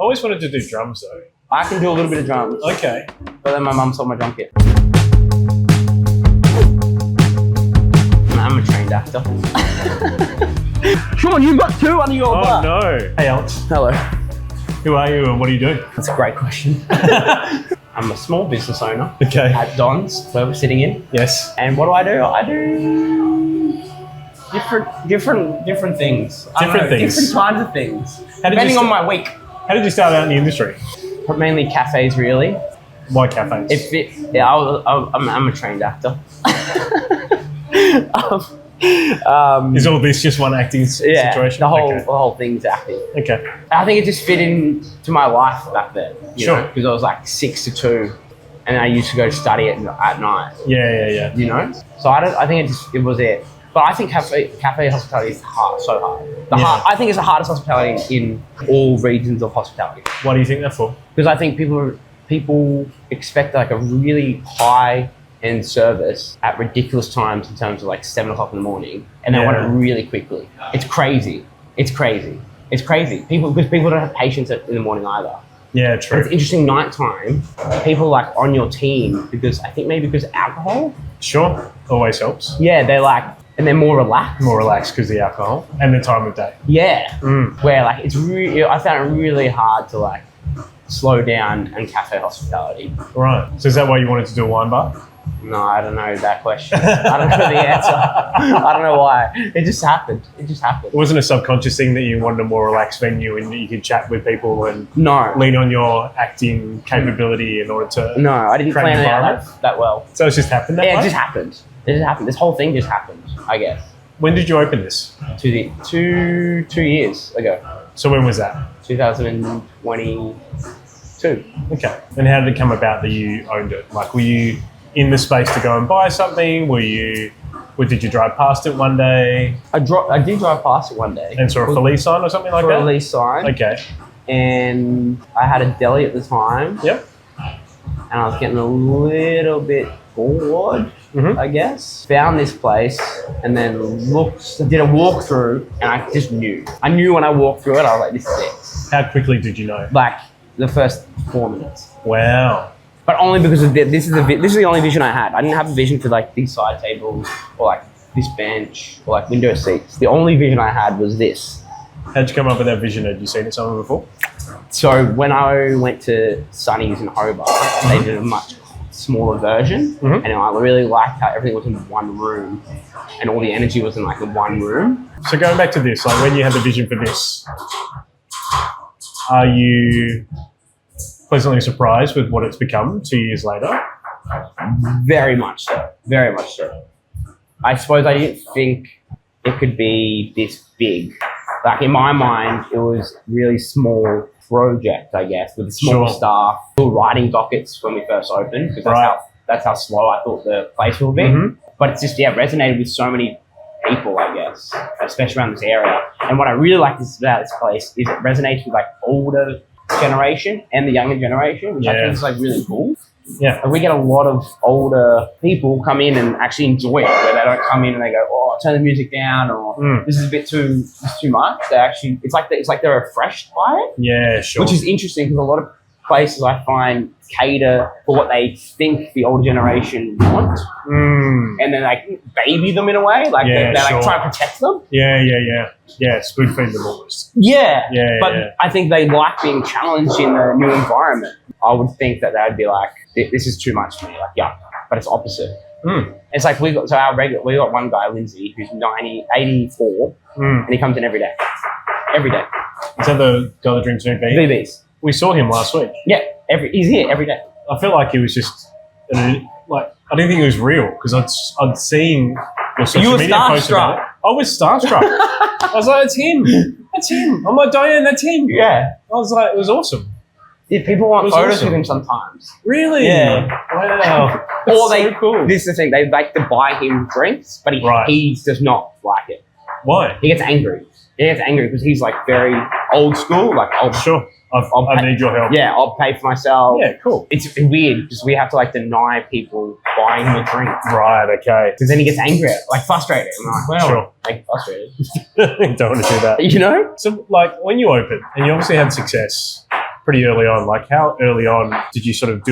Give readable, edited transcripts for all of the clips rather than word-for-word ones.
always wanted to do drums though. I can do a little bit of drums. Okay. But then my mum sold my drum kit. I'm a trained actor. Sean, you've got two under your butt. Oh no. Hey Alex. Hello. Who are you and what are you doing? That's a great question. I'm a small business owner. Okay. At Don's, where we're sitting in. Yes. And what do? I do different things. Different things. Different kinds of things. Depending on my week. How did you start out in the industry? Mainly cafes, really. Why cafes? I'm a trained actor. Is all this just one acting situation? The whole thing's acting. Okay. I think it just fit into my life back then. Sure. Because I was like 6 to 2, and I used to go study at night. Yeah. You know. So I think it was it. But I think cafe hospitality is so hard. I think it's the hardest hospitality in all regions of hospitality. Why do you think that for? Because I think people expect like a really high-end service at ridiculous times in terms of like 7 o'clock in the morning, and they want it really quickly. It's crazy. Because people don't have patience in the morning either. Yeah, true. It's interesting nighttime. People like on your team because alcohol. Sure, always helps. Yeah, and they're more relaxed. More relaxed because of the alcohol and the time of day. Yeah, where like it's really, I found it really hard to like slow down and cafe hospitality. Right. So is that why you wanted to do a wine bar? No, I don't know that question. I don't know the answer. I don't know why. It just happened. It wasn't a subconscious thing that you wanted a more relaxed venue and you could chat with people and lean on your acting capability in order to. No, I didn't plan it out that well. So it just happened that way? It just happened. This whole thing just happened, I guess. When did you open this? 2 years ago. So when was that? 2022. Okay. And how did it come about that you owned it? Like, were you in the space to go and buy something? Did you drive past it one day? I did drive past it one day. And saw a for lease sign or something like that? For a lease sign. Okay. And I had a deli at the time. Yep. And I was getting a little bit bored, I guess. Found this place and then did a walkthrough, and I just knew. I knew when I walked through it, I was like, this is it. How quickly did you know? Like the first 4 minutes. Wow. But only because of this is the only vision I had. I didn't have a vision for like these side tables or like this bench or like window seats. The only vision I had was this. How'd you come up with that vision? Had you seen it somewhere before? So when I went to Sunny's in Hobart, they did a much smaller version, and I really liked how everything was in one room, and all the energy was in like the one room. So going back to this, like when you had the vision for this, are you pleasantly surprised with what it's become 2 years later? Very much so. Very much so. I suppose I didn't think it could be this big. Like in my mind, it was really small project, I guess, with a small staff. We were writing dockets when we first opened because that's how slow I thought the place would be. But it's just resonated with so many people, I guess, especially around this area. And what I really like about this place is it resonates with like older generation and the younger generation, which I think is like really cool. Yeah. And we get a lot of older people come in and actually enjoy it, where they don't come in and they go, oh, turn the music down, or this is a bit too much. They actually, it's like they're refreshed by it. Yeah, sure. Which is interesting because a lot of places I find cater for what they think the older generation want, and then like baby them in a way, like they like try to protect them. Yeah. Spoon feed them almost. But I think they like being challenged in a new environment. I would think that they'd be like, this is too much for me. Like, but it's opposite. It's like we got one guy, Lindsay, who's 84, and he comes in every day. Every day. Is that the guy that drinks VBs? We saw him last week. Yeah, he's here every day. I feel like he was just like, I didn't think it was real because I'd seen your social media post about it. I was starstruck. I was like, that's him. I'm like, Diane, that's him. Yeah. I was like, it was awesome. Yeah, people want photos with him sometimes. Really? Yeah. Wow. Or so cool. This is the thing, they like to buy him drinks, but he does not like it. Why? He gets angry. Because he's like very old school. Like, I need your help. Yeah, I'll pay for myself. Yeah, cool. It's weird because we have to like deny people buying him a drink. Right, okay. Because then he gets angry, like frustrated. I'm like, well, like frustrated. Don't want to do that. You know? So like when you open and you obviously had success, pretty early on. Like, how early on did you sort of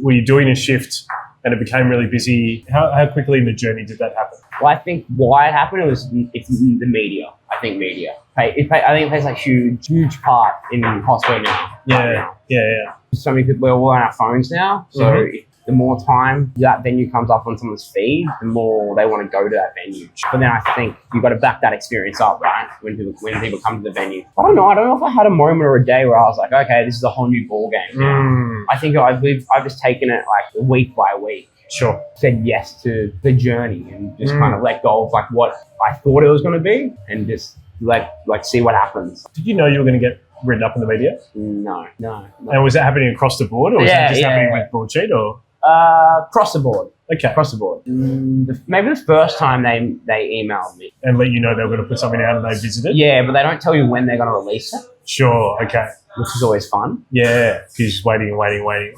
were you doing a shift and it became really busy? How quickly in the journey did that happen? Well, I think why it happened it's the media. I think media. I think it plays a huge part in hospital now. Yeah. So many people, we're all on our phones now. So the more time that venue comes up on someone's feed, the more they want to go to that venue. But then I think you've got to back that experience up, right? When people come to the venue. I don't know if I had a moment or a day where I was like, okay, this is a whole new ball game now. I think I've just taken it like week by week. Sure. Said yes to the journey and just kind of let go of like what I thought it was going to be and just like see what happens. Did you know you were going to get written up in the media? No. And was that happening across the board, or was that just happening with Broadsheet, or? Across the board. Okay. Across the board. Maybe the first time they emailed me. And let you know they were going to put something out and they visited? Yeah, but they don't tell you when they're going to release it. Sure, okay. Which is always fun. Yeah, because you're just waiting.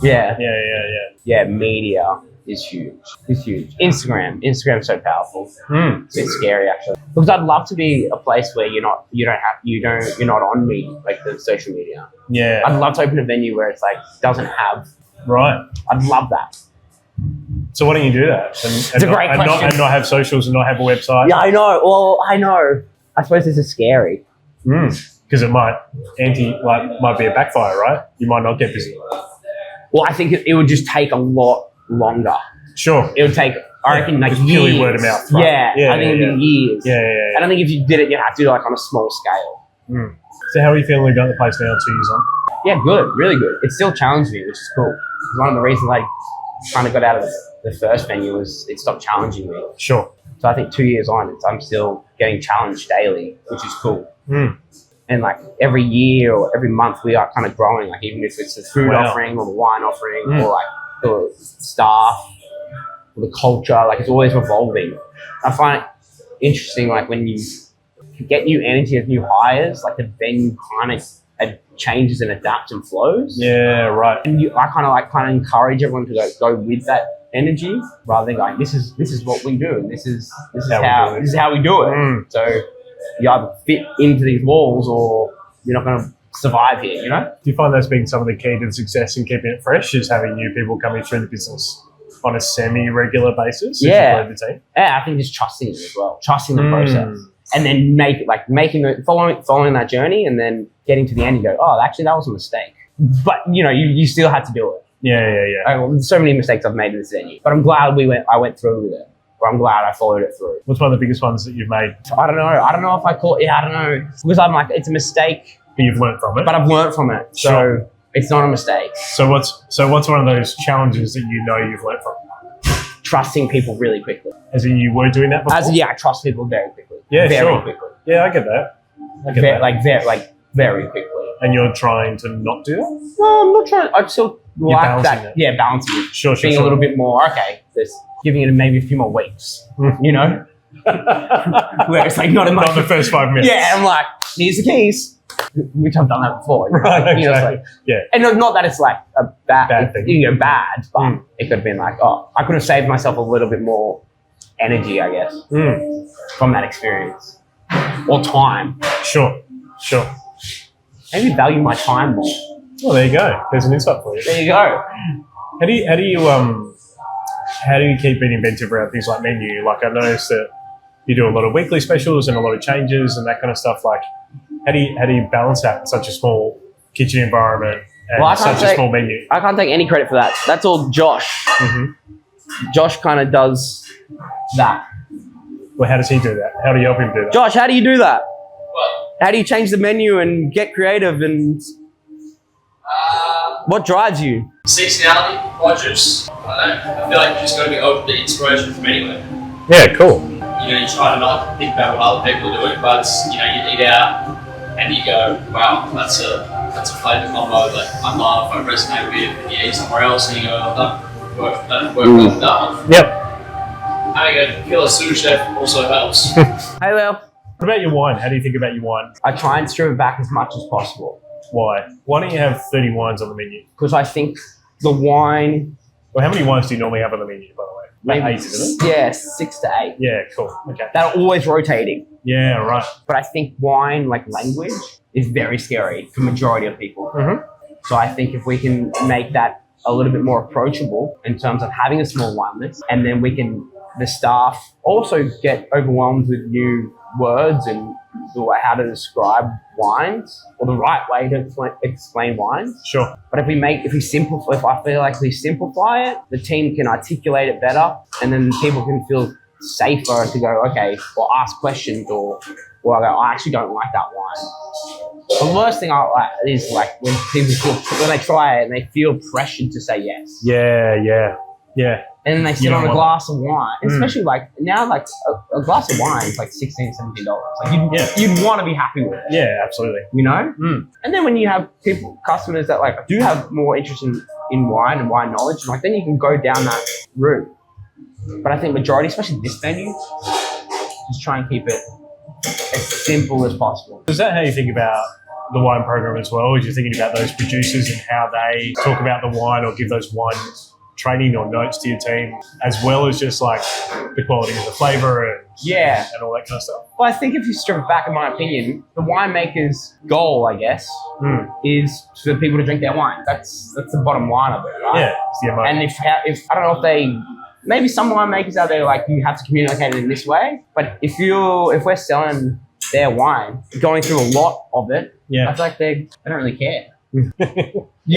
Yeah. Yeah, media is huge. It's huge. Instagram's so powerful. It's a bit scary actually. Because I'd love to be a place where you're not on media, like the social media. Yeah. I'd love to open a venue where it's like doesn't have. Right. I'd love that. So why don't you do that? It's a great question. And not have socials and not have a website? Yeah, I know. Well, I know. I suppose this is scary. Because it might be a backfire, right? You might not get busy. Well, I think it would just take a lot longer. Sure. It would take, I reckon, like years. Purely word of mouth, right? Yeah, I think it would be years. Yeah. I don't think if you did it, you have to do it like on a small scale. So how are you feeling about the place now, 2 years on? Yeah, good. Really good. It still challenged me, which is cool. One of the reasons I kind of got out of the first venue was it stopped challenging me. Sure. So I think 2 years on, I'm still getting challenged daily, which is cool. And like every year or every month, we are kind of growing. Like even if it's the food offering or the wine offering or like the staff or the culture, like it's always evolving. I find it interesting, like when you get new energy as new hires, like the venue kind of changes and adapts and flows. Yeah, right. And I kind of encourage everyone to go with that energy rather than like this is what we do and this is how we do it. So you either fit into these walls or you're not going to survive here, you know? Do you find that's been some of the key to the success in keeping it fresh, is having new people coming through the business on a semi-regular basis? Yeah. The team? Yeah, I think just trusting it as well, trusting the process. And then following that journey and then getting to the end and go, oh, actually that was a mistake. But, you know, you still had to do it. Yeah. There's so many mistakes I've made in this venue. But I'm glad I went through with it. Or I'm glad I followed it through. What's one of the biggest ones that you've made? I don't know if I call it, I don't know. Because I'm like, it's a mistake. But you've learned from it. But I've learned from it. Sure. So it's not a mistake. So what's one of those challenges that you know you've learned from? Trusting people really quickly. As in you were doing that before? I trust people very quickly. Yeah, very quickly. Yeah, I get that. Very quickly. And you're trying to not do that? No, I'm not trying. I'm still like that. It. Yeah, balancing it. Sure. Being a little bit more, okay, just giving it maybe a few more weeks, you know? Where it's like not the first 5 minutes. Yeah, I'm like, here's the keys. Which I've done that before. Right, you know, it's like, yeah. And not that it's like a bad thing. You know, bad, but it could have been like, oh, I could have saved myself a little bit more energy, I guess, from that experience. Or time. Sure. Maybe value my time more. Well, there you go. There's an insight for you. There you go. How do you keep being inventive around things like menu? Like I noticed that you do a lot of weekly specials and a lot of changes and that kind of stuff. Like how do you balance that in such a small kitchen environment and such a small menu? I can't take any credit for that. That's all Josh. Josh kind of does that. Well, how does he do that? How do you help him do that? Josh, how do you do that? What? How do you change the menu and get creative and what drives you? Seasonality, budgets. I don't know. I feel like you just got to be open to inspiration from anywhere. Yeah, cool. You know, you try to not think about what other people are doing, but you know, you eat out and you go, wow, that's a flavour combo that I love, I resonate with, and you eat somewhere else and you go, that worked well with that one. Yep. Having a killer sous chef also helps. Hey, Lil. What about your wine? How do you think about your wine? I try and strip it back as much as possible. Why? Why don't you have 30 wines on the menu? Because I think the wine... Well, how many wines do you normally have on the menu, by the way? Maybe 8, isn't it? Yeah, 6 to 8. Yeah, cool. Okay. They're always rotating. Yeah, right. But I think wine, like language, is very scary for majority of people. So I think if we can make that a little bit more approachable in terms of having a small wine list, and then the staff also get overwhelmed with new words and how to describe wines or the right way to explain wines. Sure. But if I feel like we simplify it, the team can articulate it better, and then people can feel safer to go, okay, or ask questions, or I go, I actually don't like that wine. The worst thing I like is like when they try it and they feel pressured to say yes. Yeah. And then they sit on a glass of wine, especially like now, like a glass of wine is like $16, $17. Like you'd want to be happy with it. Yeah, absolutely. You know? And then when you have customers that like do have more interest in wine and wine knowledge, like then you can go down that route. But I think majority, especially this venue, just try and keep it as simple as possible. Is that how you think about the wine program as well? Is you thinking about those producers and how they talk about the wine or give those wine training or notes to your team, as well as just like the quality of the flavour and all that kind of stuff? Well, I think if you strip it back, in my opinion, the winemaker's goal, I guess, is for people to drink their wine. That's the bottom line of it, right? Yeah, it's the emotion. And if I don't know if they, maybe some winemakers out there like you have to communicate it in this way, but if we're selling their wine, going through a lot of it, I feel like they don't really care. You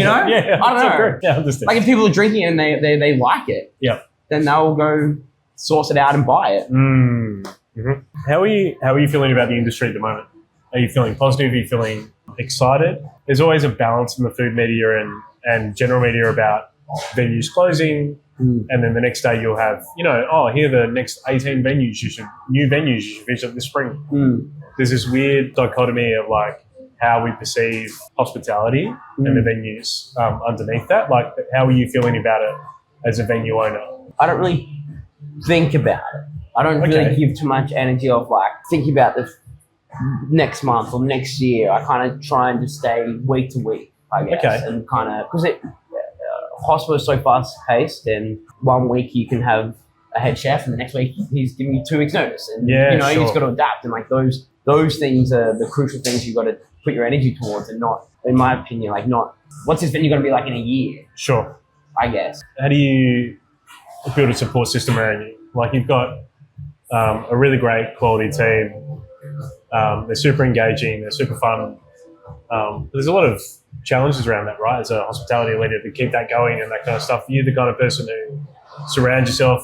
know? Yeah, I don't know. Great. Yeah, I understand. Like if people are drinking it and they like it, then they'll go source it out and buy it. Mm-hmm. How are you feeling about the industry at the moment? Are you feeling positive? Are you feeling excited? There's always a balance in the food media and general media about venues closing, and then the next day you'll have, here are the next 18 venues new venues you should visit this spring. There's this weird dichotomy of like how we perceive hospitality and the venues underneath that. Like, how are you feeling about it as a venue owner? I don't really think about it. I don't really give too much energy of like thinking about the next month or next year. I kind of try and just stay week to week, I guess, and kind of because hospital is so fast paced, and 1 week you can have a head chef, and the next week he's giving you 2 weeks notice, and you just got to adapt. And like those things are the crucial things you got to put your energy towards, and not, in my opinion, like not what's this venue going to be like in a year. Sure. I guess. How do you build a support system around you? Like you've got a really great quality team. They're super engaging. They're super fun. There's a lot of challenges around that, right? As a hospitality leader, to keep that going and that kind of stuff. You're the kind of person who surrounds yourself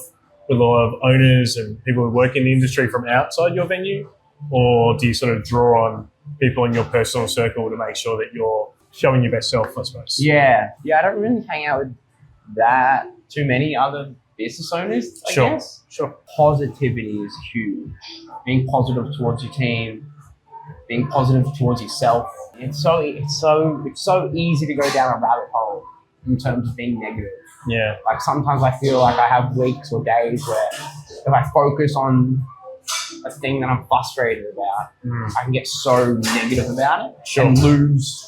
with a lot of owners and people who work in the industry from outside your venue, or do you sort of draw on people in your personal circle to make sure that you're showing your best self, I suppose? Yeah, I don't really hang out with that too many other business owners, I guess. Sure. Positivity is huge. Being positive towards your team, being positive towards yourself. It's so easy to go down a rabbit hole in terms of being negative. Yeah. Like sometimes I feel like I have weeks or days where if I focus on a thing that I'm frustrated about, I can get so negative about it and lose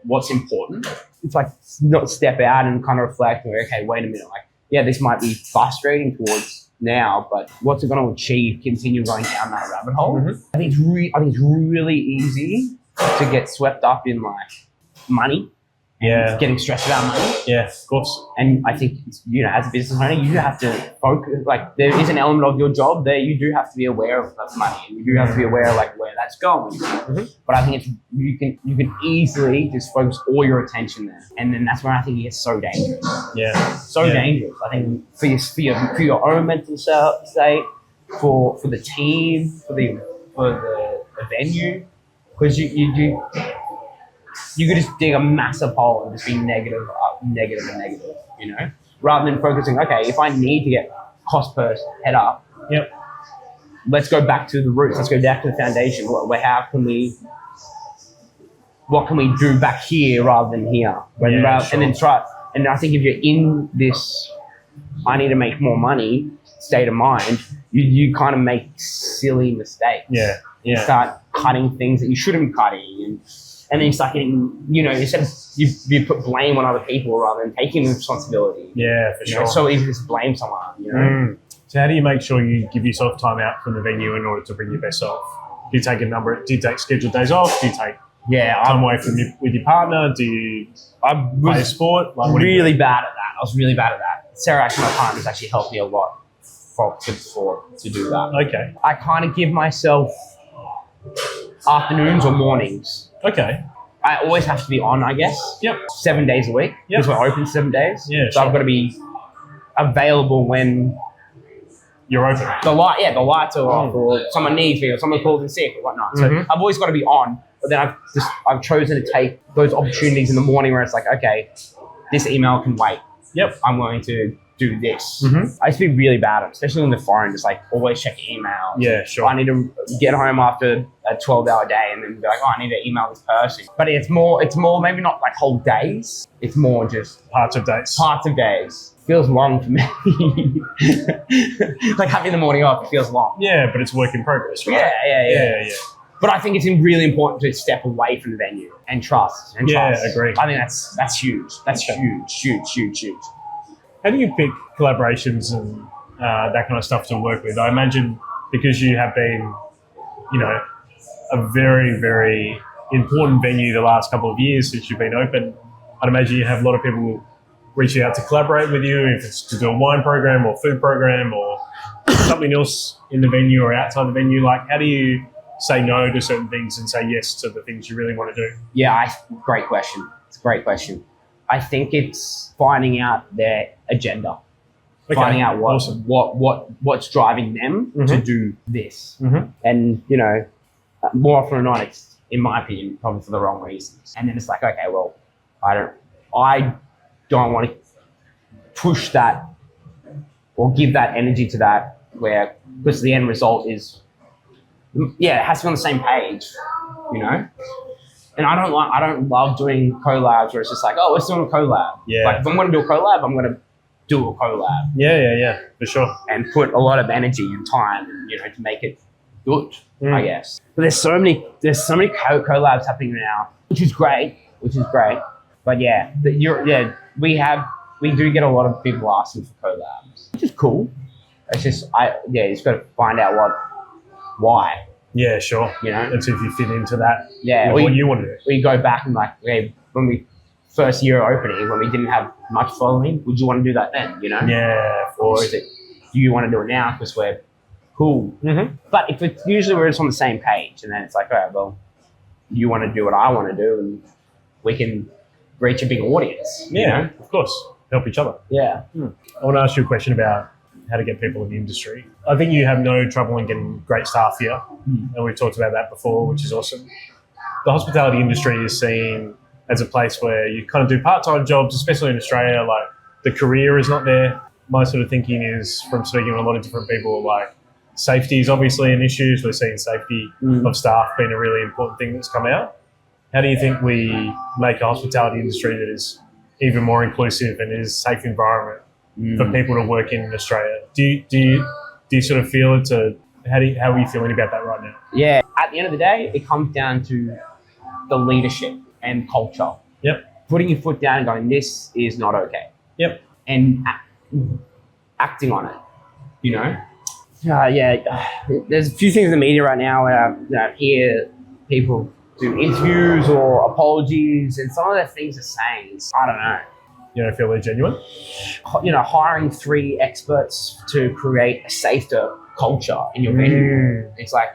what's important. It's like not step out and kind of reflect, okay, wait a minute, like, this might be frustrating towards now, but what's it going to achieve? Continue going down that rabbit hole. I think it's really easy to get swept up in like money. Getting stressed about money. Yeah, of course. And I think, as a business owner, you have to focus, like there is an element of your job there. You do have to be aware of that money, and you do have to be aware of like where that's going. But I think you can easily just focus all your attention there. And then that's when I think it gets so dangerous. Dangerous. I think for your own mental state, for the team, for the venue, because you could just dig a massive hole and just be negative, rather than focusing, okay, if I need to get cost per head up, let's go back to the roots. Let's go back to the foundation. What can we do back here rather than here? And then try. And I think if you're in this, I need to make more money state of mind, you kind of make silly mistakes. You start cutting things that you shouldn't be cutting, and then you start getting, instead of you put blame on other people rather than taking responsibility. Yeah, for sure. It's so easy to just blame someone, So how do you make sure you give yourself time out from the venue in order to bring your best self? Do you take scheduled days off? Do you take time away from with your partner? Do you play a sport? Like, really bad at that. I was really bad at that. Sarah, actually, my partner, has actually helped me a lot to do that. Okay. I kind of give myself afternoons or mornings. Okay. I always have to be on, I guess. Yep. 7 days a week. Yep. Because we're open 7 days. Yeah, so sure. I've got to be available when you're open. the lights are off, or someone needs me, or someone calls in sick, or whatnot. So I've always got to be on. But then I've chosen to take those opportunities in the morning where it's like, okay, this email can wait. Yep. I'm going to do this. I used to be really bad at it, especially on the phone, just like always check emails. Yeah, sure. I need to get home after a 12-hour day and then be like, I need to email this person. But it's more maybe not like whole days. It's more just parts of days. Feels long for me. Like having the morning off, it feels long. Yeah, but it's work in progress, right? Yeah. But I think it's really important to step away from the venue and trust. Agree. I think that's huge. That's huge. How do you pick collaborations and that kind of stuff to work with? I imagine because you have been, a very, very important venue the last couple of years since you've been open, I'd imagine you have a lot of people reaching out to collaborate with you, if it's to do a wine program or food program or something else in the venue or outside the venue. Like, how do you say no to certain things and say yes to the things you really want to do? Yeah, great question. It's a great question. I think it's finding out their agenda, finding out what's driving them to do this, and more often than not, it's, in my opinion, probably for the wrong reasons. And then it's like, okay, well, I don't want to push that or give that energy to that, because the end result is, it has to be on the same page, And I don't love doing collabs where it's just like, oh, let's do a collab. Yeah. Like if I'm going to do a collab, I'm going to do a collab. Yeah, for sure. And put a lot of energy and time, to make it good, I guess. But there's so many collabs happening now, which is great. But we do get a lot of people asking for collabs, which is cool. It's just you just got to find out why. Yeah, sure. And see if you fit into that. Yeah, what you want to do. We go back and when we first year opening, when we didn't have much following, would you want to do that then? Yeah, of course. Or is it, do you want to do it now because we're cool? But if it's usually we're just on the same page, and then it's like, all right, well, you want to do what I want to do, and we can reach a big audience. Yeah, of course. Help each other. Yeah. I want to ask you a question about how to get people in the industry. I think you have no trouble in getting great staff here, and we've talked about that before, which is awesome. The hospitality industry is seen as a place where you kind of do part-time jobs, especially in Australia. Like, the career is not there. My sort of thinking is, from speaking to a lot of different people, like, safety is obviously an issue. We're seeing safety of staff being a really important thing that's come out. How do you think we make a hospitality industry that is even more inclusive and is a safe environment for people to work in Australia? Do you sort of feel it? How are you feeling about that right now? Yeah, at the end of the day, it comes down to the leadership and culture. Yep. Putting your foot down and going, this is not okay. Yep. And acting on it, there's a few things in the media right now where I hear people do interviews or apologies, and some of the things they're saying, I don't know. You don't feel they're genuine? Hiring 3 experts to create a safer culture in your venue. It's like,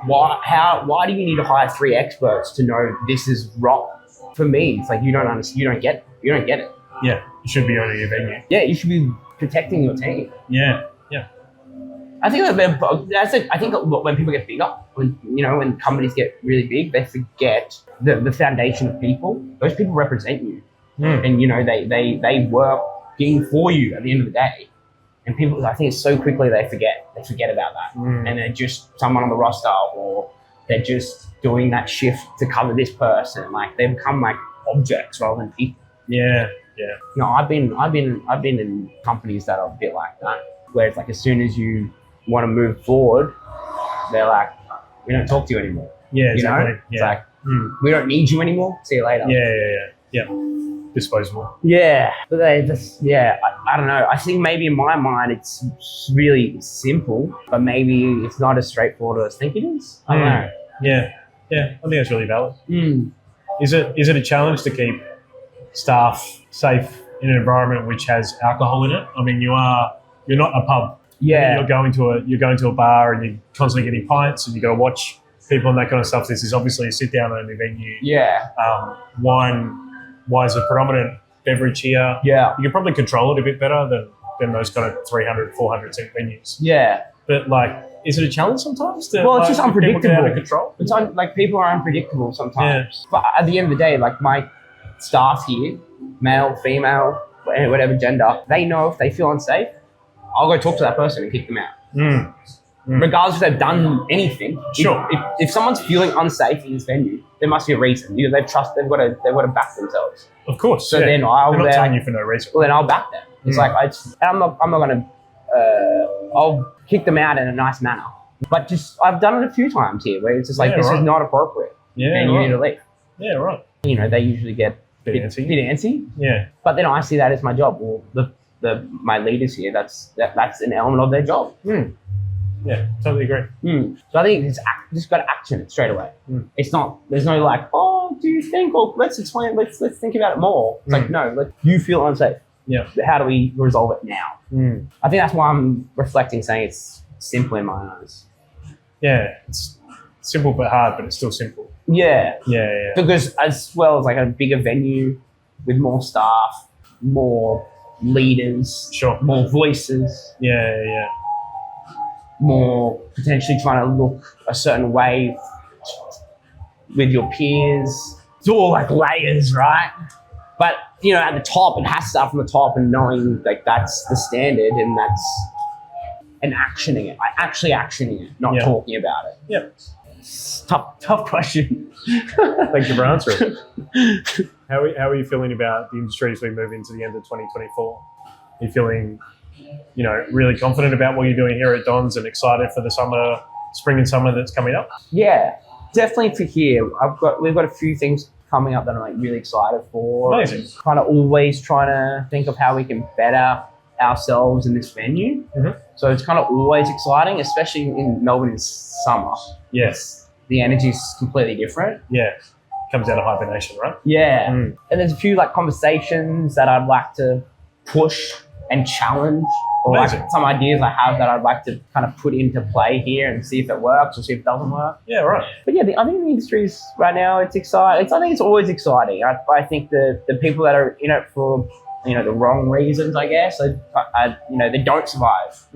why do you need to hire 3 experts to know this is wrong? For me, it's like, you don't understand, you don't get it. Yeah, you should be owning your venue. Yeah, you should be protecting your team. Yeah. I think when people get bigger, when companies get really big, they forget the foundation of people. Those people represent you. And they work for you at the end of the day, and people, I think it's so quickly they forget about that, and they're just someone on the roster, or they're just doing that shift to cover this person. Like, they become like objects rather than people. Yeah. I've been in companies that are a bit like that, where it's like, as soon as you want to move forward, they're like, we don't talk to you anymore. Yeah, exactly. It's like, we don't need you anymore. See you later. Yeah. Disposable. Yeah, but they just, I don't know. I think maybe in my mind it's really simple, but maybe it's not as straightforward as I think it is. I don't know. Yeah, Yeah, I think that's really valid. Mm. Is it a challenge to keep staff safe in an environment which has alcohol in it? I mean, you're not a pub. Yeah. You're going to a bar and you're constantly getting pints and you got to watch people and that kind of stuff. This is obviously a sit down only venue. Yeah. Wine is a predominant beverage here. Yeah. You can probably control it a bit better than those kind of 300, 400 seat venues. Yeah. But is it a challenge sometimes? Well, it's just unpredictable. People get out of control. It's people are unpredictable sometimes. Yeah. But at the end of the day, my staff here, male, female, whatever gender, they know if they feel unsafe, I'll go talk to that person and kick them out. Regardless if they've done anything. Sure. If someone's feeling unsafe in this venue, there must be a reason. They've got to back themselves. Of course. So then I'll They're not telling you for no reason. Well, then I'll back them. It's I'm not going to. I'll kick them out in a nice manner. But I've done it a few times here where it's just this is not appropriate. Yeah. And you need to leave. Yeah. Right. They usually get bit antsy. Yeah. But then I see that as my job. Well, my leaders here, that's an element of their job. Yeah, totally agree. So I think it's just got to action it straight away. It's not. There's no do you think? Or let's explain. Let's think about it more. It's no. You feel unsafe. Yeah. How do we resolve it now? I think that's why I'm reflecting, saying it's simple in my eyes. Yeah, it's simple but hard, but it's still simple. Yeah. Yeah. Because as well as a bigger venue with more staff, more leaders, sure, more voices. Yeah. More potentially trying to look a certain way with your peers. It's all layers, right? But at the top, it has to start from the top and knowing that's the standard and actioning it. Actually actioning it, not talking about it. Yeah. Tough question. Thank you for answering. How are you feeling about the industry as we move into the end of 2024? Are you feeling really confident about what you're doing here at Don's and excited for the spring and summer that's coming up? Yeah, definitely for here. We've got a few things coming up that I'm really excited for. Amazing. Kind of always trying to think of how we can better ourselves in this venue. So it's kind of always exciting, especially in Melbourne in summer. Yes. The energy is completely different. Yeah. Comes out of hibernation, right? Yeah. And there's a few conversations that I'd like to push and challenge, or some ideas I have that I'd like to kind of put into play here and see if it works or see if it doesn't work. Yeah, right. But yeah, I think the industry's right now, it's exciting. I think it's always exciting. I think the people that are in it for the wrong reasons, I guess, they don't survive.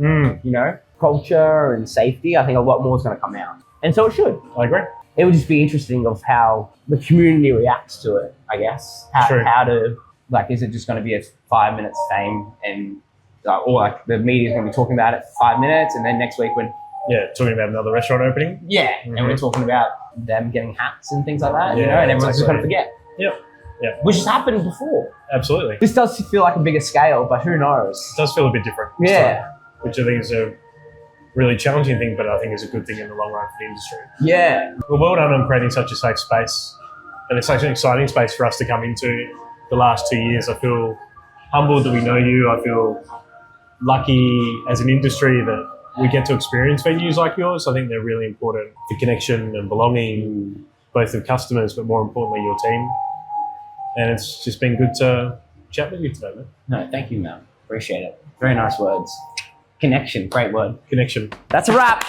Culture and safety, I think a lot more is going to come out, and so it should. I agree. It would just be interesting of how the community reacts to it, I guess. How to is it just going to be a 5 minutes fame and or the media's going to be talking about it for 5 minutes and then next week when talking about another restaurant opening. And we're talking about them getting hats and things like that, and everyone's just going to forget. Yep. Which has happened before. Absolutely. This does feel like a bigger scale, but who knows? It does feel a bit different. Yeah. Which I think is a really challenging thing, but I think is a good thing in the long run for the industry. Yeah. Well done on creating such a safe space. And it's such an exciting space for us to come into the last 2 years. I feel humbled that we know you. I feel lucky as an industry that we get to experience venues like yours. I think they're really important for connection and belonging, both of customers, but more importantly, your team. And it's just been good to chat with you today, man. No, thank you, man. Appreciate it. Very nice words. Connection, great word. Connection. That's a wrap.